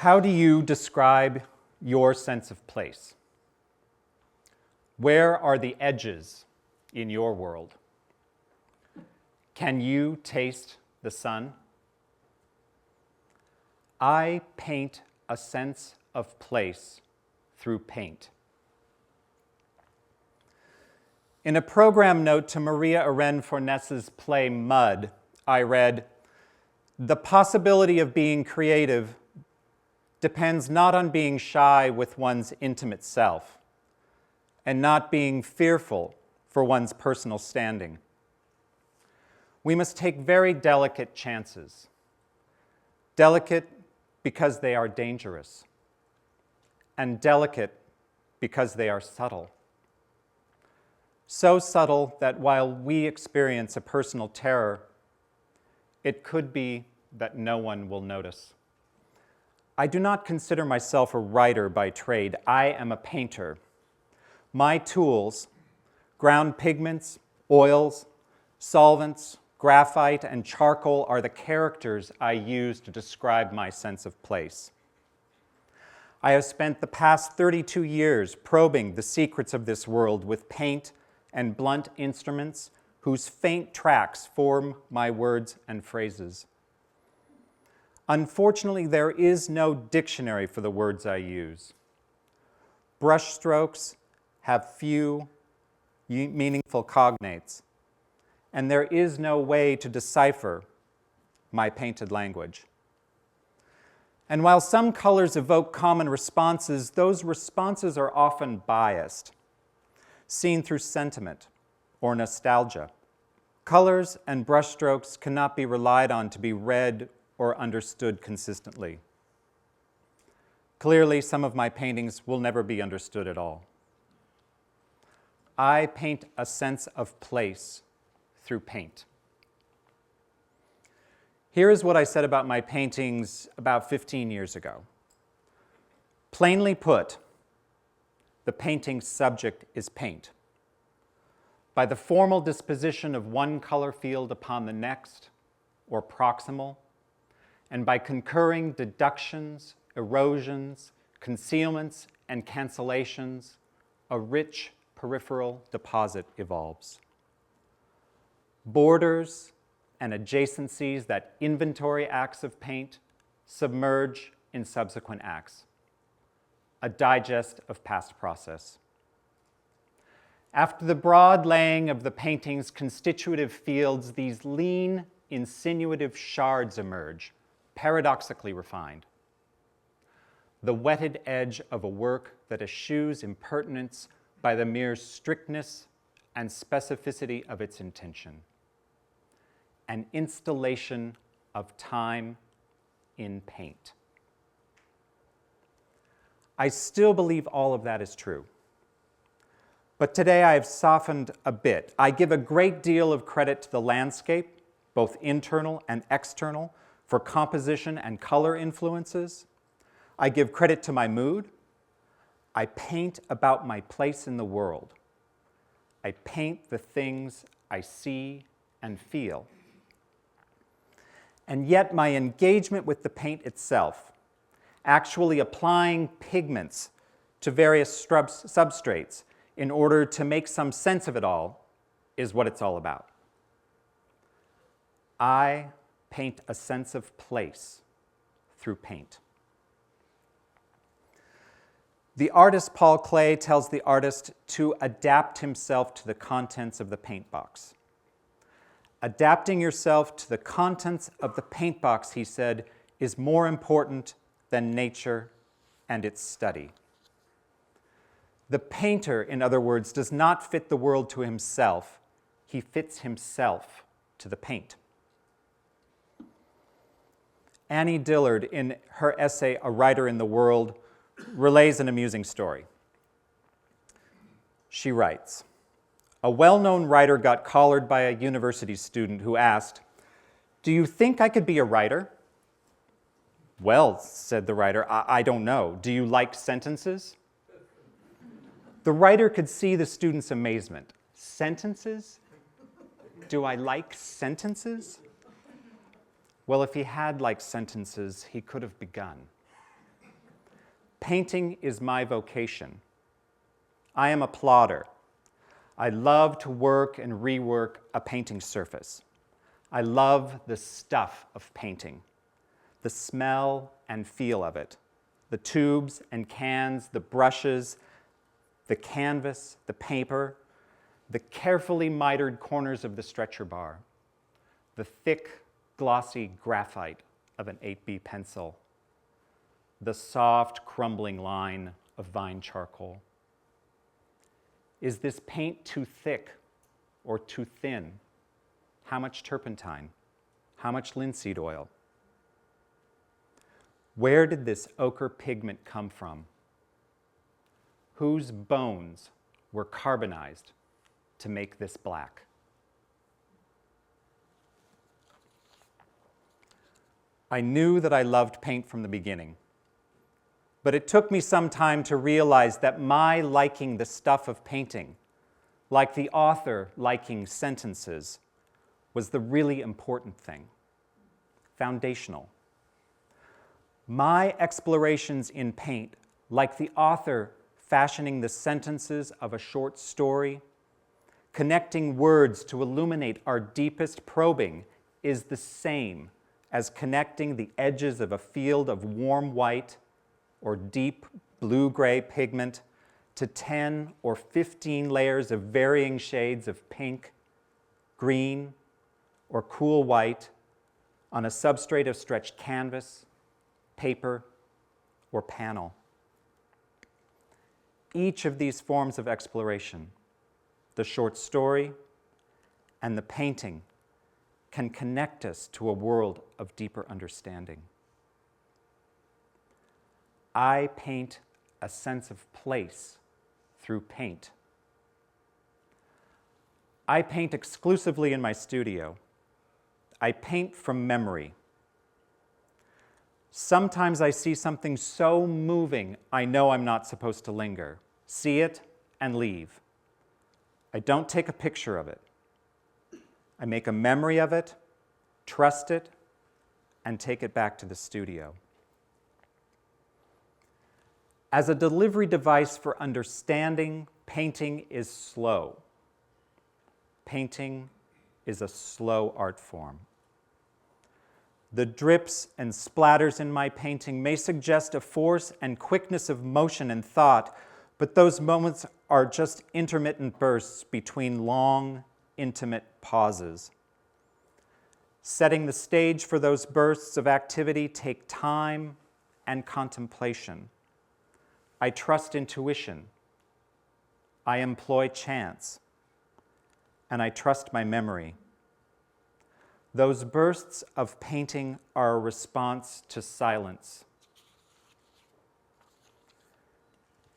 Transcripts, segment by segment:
How do you describe your sense of place? Where are the edges in your world? Can you taste the sun? I paint a sense of place through paint. In a program note to Maria Arend-Fornes's play Mud, I read, "The possibility of being creative depends not on being shy with one's intimate self and not being fearful for one's personal standing. We must take very delicate chances, delicate because they are dangerous, and delicate because they are subtle. So subtle that while we experience a personal terror, it could be that no one will notice. I do not consider myself a writer by trade. I am a painter. My tools, ground pigments, oils, solvents, graphite, and charcoal are the characters I use to describe my sense of place. I have spent the past 32 years probing the secrets of this world with paint and blunt instruments whose faint tracks form my words and phrases. Unfortunately, there is no dictionary for the words I use. Brushstrokes have few meaningful cognates, and there is no way to decipher my painted language. And while some colors evoke common responses, those responses are often biased, seen through sentiment or nostalgia. Colors and brushstrokes cannot be relied on to be read or understood consistently. Clearly, some of my paintings will never be understood at all. I paint a sense of place through paint. Here is what I said about my paintings about 15 years ago. Plainly put, the painting's subject is paint. By the formal disposition of one color field upon the next, or proximal, and by concurring deductions, erosions, concealments, and cancellations, a rich peripheral deposit evolves. Borders and adjacencies that inventory acts of paint submerge in subsequent acts, a digest of past process. After the broad laying of the painting's constitutive fields, these lean, insinuative shards emerge, paradoxically refined. The whetted edge of a work that eschews impertinence by the mere strictness and specificity of its intention. An installation of time in paint. I still believe all of that is true. But today I have softened a bit. I give a great deal of credit to the landscape, both internal and external, for composition and color influences. I give credit to my mood. I paint about my place in the world. I paint the things I see and feel. And yet my engagement with the paint itself, actually applying pigments to various substrates in order to make some sense of it all, is what it's all about. I paint a sense of place through paint. The artist Paul Klee tells the artist to adapt himself to the contents of the paint box. Adapting yourself to the contents of the paint box, he said, is more important than nature and its study. The painter, in other words, does not fit the world to himself. He fits himself to the paint. Annie Dillard, in her essay, A Writer in the World, relays an amusing story. She writes, "A well-known writer got collared by a university student who asked, 'Do you think I could be a writer?' 'Well,' said the writer, I don't know. Do you like sentences?' The writer could see the student's amazement. 'Sentences? Do I like sentences?' Well, if he had liked sentences, he could have begun. painting is my vocation. I am a plodder. I love to work and rework a painting surface. I love the stuff of painting, the smell and feel of it, the tubes and cans, the brushes, the canvas, the paper, the carefully mitered corners of the stretcher bar, the thick, glossy graphite of an 8B pencil, the soft, crumbling line of vine charcoal. Is this paint too thick or too thin? How much turpentine? How much linseed oil? Where did this ochre pigment come from? Whose bones were carbonized to make this black? I knew that I loved paint from the beginning, but it took me some time to realize that my liking the stuff of painting, like the author liking sentences, was the really important thing, foundational. My explorations in paint, like the author fashioning the sentences of a short story, connecting words to illuminate our deepest probing, is the same as connecting the edges of a field of warm white or deep blue-gray pigment to 10 or 15 layers of varying shades of pink, green, or cool white on a substrate of stretched canvas, paper, or panel. Each of these forms of exploration, the short story and the painting, can connect us to a world of deeper understanding. I paint a sense of place through paint. I paint exclusively in my studio. I paint from memory. Sometimes I see something so moving, I know I'm not supposed to linger. See it and leave. I don't take a picture of it. I make a memory of it, trust it, and take it back to the studio. As a delivery device for understanding, painting is slow. Painting is a slow art form. The drips and splatters in my painting may suggest a force and quickness of motion and thought, but those moments are just intermittent bursts between long, intimate pauses. Setting the stage for those bursts of activity take time and contemplation. I trust intuition. I employ chance. And I trust my memory. Those bursts of painting are a response to silence.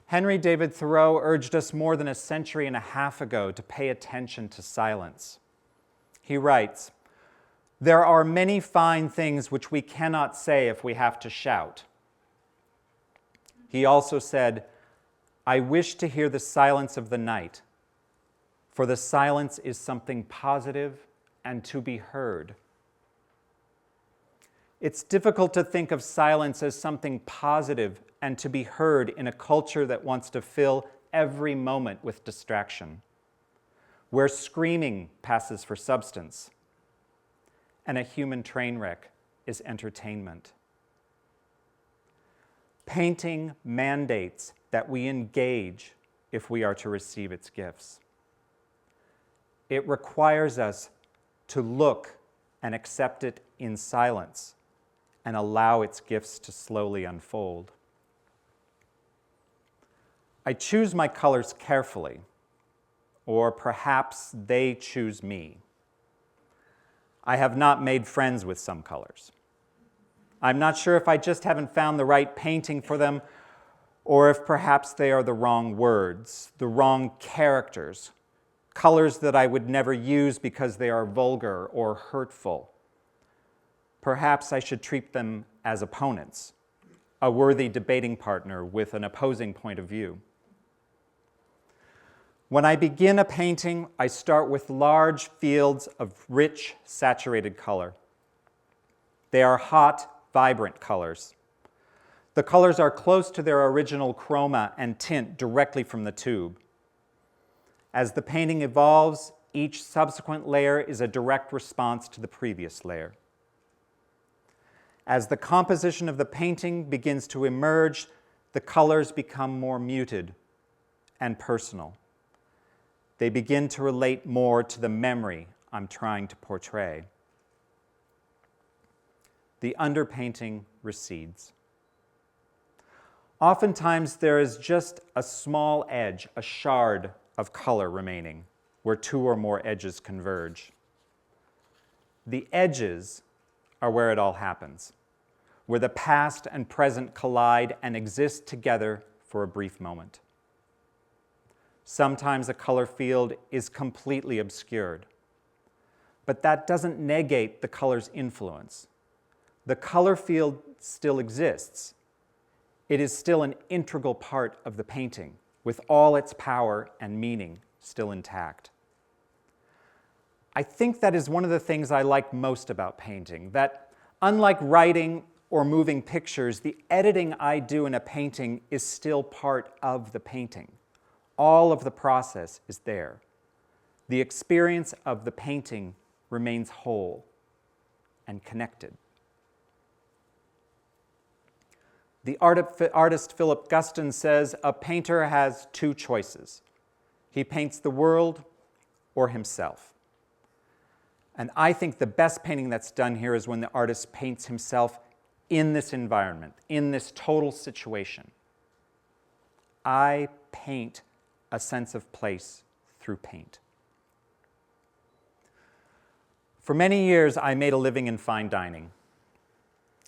Henry David Thoreau urged us more than a century and a half ago to pay attention to silence. He writes, "There are many fine things which we cannot say if we have to shout." He also said, "I wish to hear the silence of the night, for the silence is something positive and to be heard." It's difficult to think of silence as something positive and to be heard in a culture that wants to fill every moment with distraction, where screaming passes for substance, and a human train wreck is entertainment. Painting mandates that we engage if we are to receive its gifts. It requires us to look and accept it in silence and allow its gifts to slowly unfold. I choose my colors carefully, or perhaps they choose me. I have not made friends with some colors. I'm not sure if I just haven't found the right painting for them, or if perhaps they are the wrong words, the wrong characters, colors that I would never use because they are vulgar or hurtful. Perhaps I should treat them as opponents, a worthy debating partner with an opposing point of view. When I begin a painting, I start with large fields of rich, saturated color. They are hot, vibrant colors. The colors are close to their original chroma and tint directly from the tube. As the painting evolves, each subsequent layer is a direct response to the previous layer. As the composition of the painting begins to emerge, the colors become more muted and personal. They begin to relate more to the memory I'm trying to portray. The underpainting recedes. Oftentimes, there is just a small edge, a shard of color remaining, where two or more edges converge. The edges are where it all happens, where the past and present collide and exist together for a brief moment. Sometimes a color field is completely obscured, but that doesn't negate the color's influence. The color field still exists. It is still an integral part of the painting, with all its power and meaning still intact. I think that is one of the things I like most about painting, that unlike writing or moving pictures, the editing I do in a painting is still part of the painting. All of the process is there. The experience of the painting remains whole and connected. The artist Philip Guston says, a painter has two choices. He paints the world or himself. And I think the best painting that's done here is when the artist paints himself in this environment, in this total situation. I paint a sense of place through paint. For many years, I made a living in fine dining.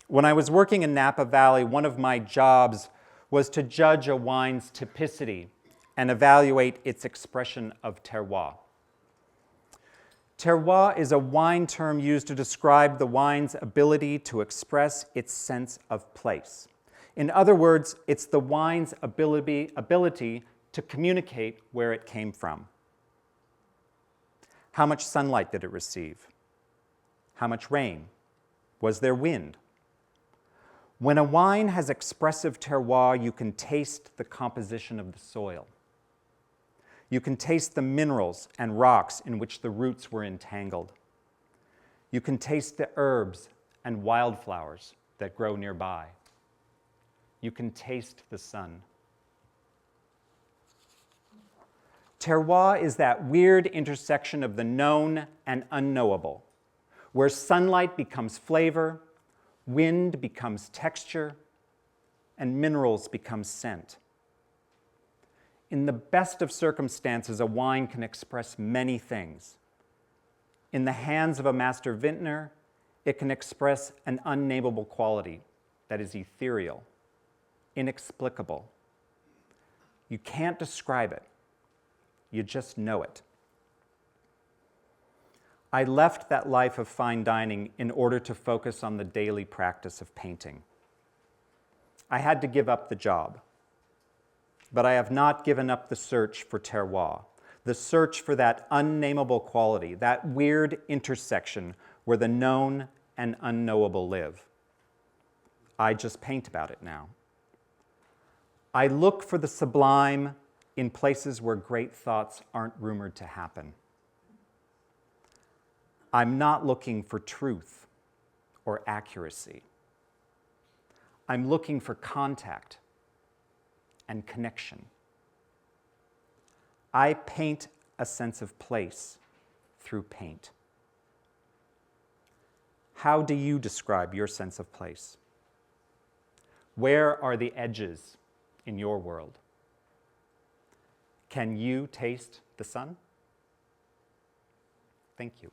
When I was working in Napa Valley, one of my jobs was to judge a wine's typicity and evaluate its expression of terroir. Terroir is a wine term used to describe the wine's ability to express its sense of place. In other words, it's the wine's ability to communicate where it came from. How much sunlight did it receive? How much rain? Was there wind? When a wine has expressive terroir, you can taste the composition of the soil. You can taste the minerals and rocks in which the roots were entangled. You can taste the herbs and wildflowers that grow nearby. You can taste the sun. Terroir is that weird intersection of the known and unknowable, where sunlight becomes flavor, wind becomes texture, and minerals become scent. In the best of circumstances, a wine can express many things. In the hands of a master vintner, it can express an unnameable quality that is ethereal, inexplicable. You can't describe it. You just know it. I left that life of fine dining in order to focus on the daily practice of painting. I had to give up the job, but I have not given up the search for terroir, the search for that unnameable quality, that weird intersection where the known and unknowable live. I just paint about it now. I look for the sublime in places where great thoughts aren't rumored to happen. I'm not looking for truth or accuracy. I'm looking for contact and connection. I paint a sense of place through paint. How do you describe your sense of place? Where are the edges in your world? Can you taste the sun? Thank you.